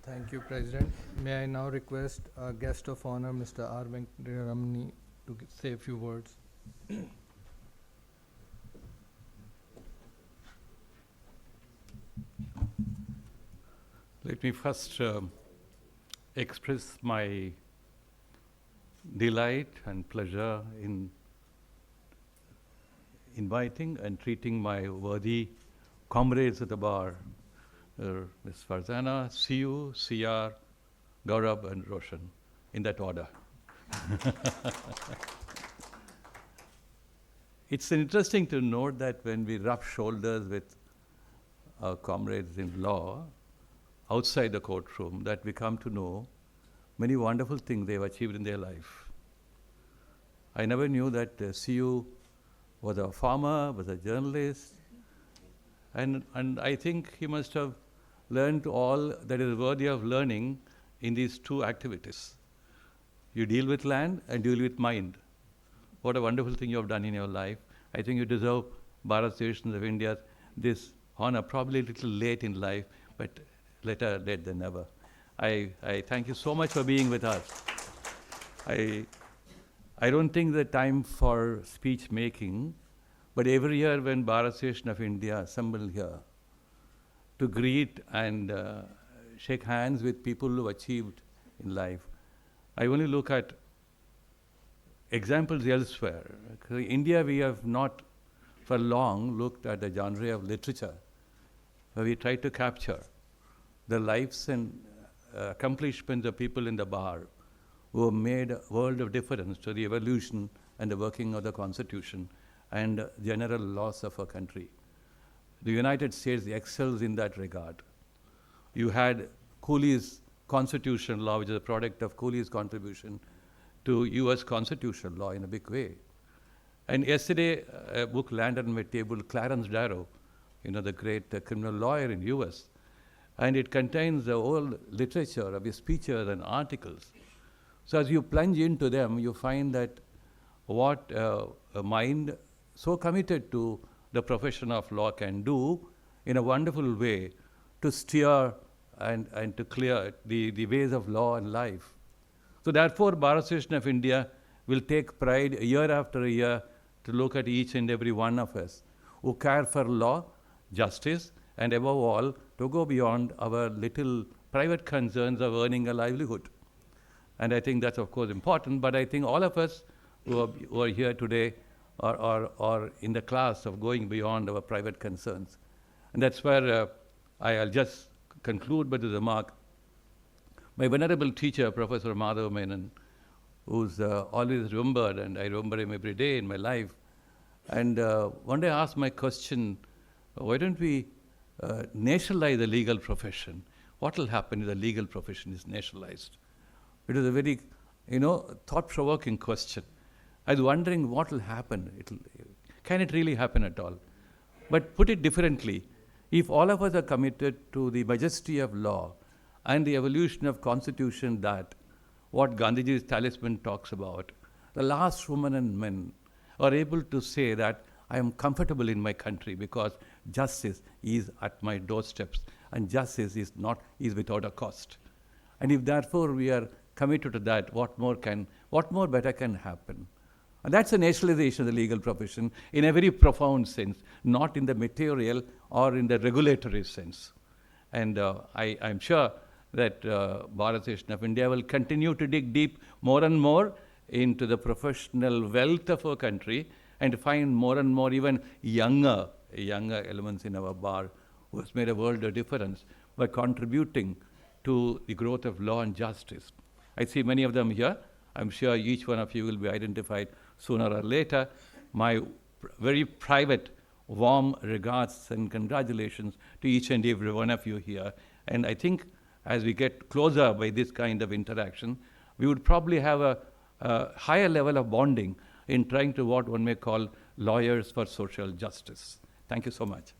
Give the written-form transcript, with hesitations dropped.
Thank you, President. May I now request our guest of honor, Mr. R. Venkataramani, to say a few words. Let me first express my delight and pleasure in inviting and treating my worthy comrades at the bar, Ms. Farzana, Siu, CR, Gaurav, and Roshan, in that order. It's interesting to note that when we rub shoulders with our comrades in law, outside the courtroom, that we come to know many wonderful things they've achieved in their life. I never knew that CU was a farmer, was a journalist, and I think he must have learned all that is worthy of learning in these two activities. You deal with land and deal with mind. What a wonderful thing you have done in your life. I think you deserve Bharat Citizens of India this honor, probably a little late in life, but better late than never. I thank you so much for being with us. I don't think the time for speech making, but every year when Bharat Citizens of India assemble here to greet and shake hands with people who achieved in life, I only look at examples elsewhere. In India, we have not for long looked at the genre of literature, where we try to capture the lives and accomplishments of people in the bar who have made a world of difference to the evolution and the working of the Constitution and general laws of our country. The United States excels in that regard. You had Cooley's constitutional law, which is a product of Cooley's contribution to US constitutional law in a big way. And yesterday, a book landed on my table, Clarence Darrow, the great criminal lawyer in US, and it contains the whole literature of his speeches and articles. So as you plunge into them, you find that what a mind so committed to the profession of law can do in a wonderful way to steer and to clear the ways of law and life. So therefore, Bharat Citizens of India will take pride year after year to look at each and every one of us who care for law, justice, and above all, to go beyond our little private concerns of earning a livelihood. And I think that's, of course, important, but I think all of us who are here today are in the class of going beyond our private concerns. And that's where I'll just conclude by the remark. My venerable teacher, Professor Madhav Menon, who's always remembered, and I remember him every day in my life. And one day I asked my question, why don't we nationalize the legal profession? What will happen if the legal profession is nationalized? It is a very, thought-provoking question. I was wondering what will happen. Can it really happen at all? But put it differently, if all of us are committed to the majesty of law and the evolution of constitution, that what Gandhiji's talisman talks about, the last women and men are able to say that I am comfortable in my country because justice is at my doorsteps and justice is without a cost. And if therefore we are committed to that, what more better can happen? And that's a nationalization of the legal profession in a very profound sense, not in the material or in the regulatory sense. And I'm sure that Bharat Citizens of India will continue to dig deep more and more into the professional wealth of our country and find more and more even younger elements in our bar who has made a world of difference by contributing to the growth of law and justice. I see many of them here. I'm sure each one of you will be identified sooner or later. My very private, warm regards and congratulations to each and every one of you here. And I think as we get closer by this kind of interaction, we would probably have a higher level of bonding in trying to what one may call lawyers for social justice. Thank you so much.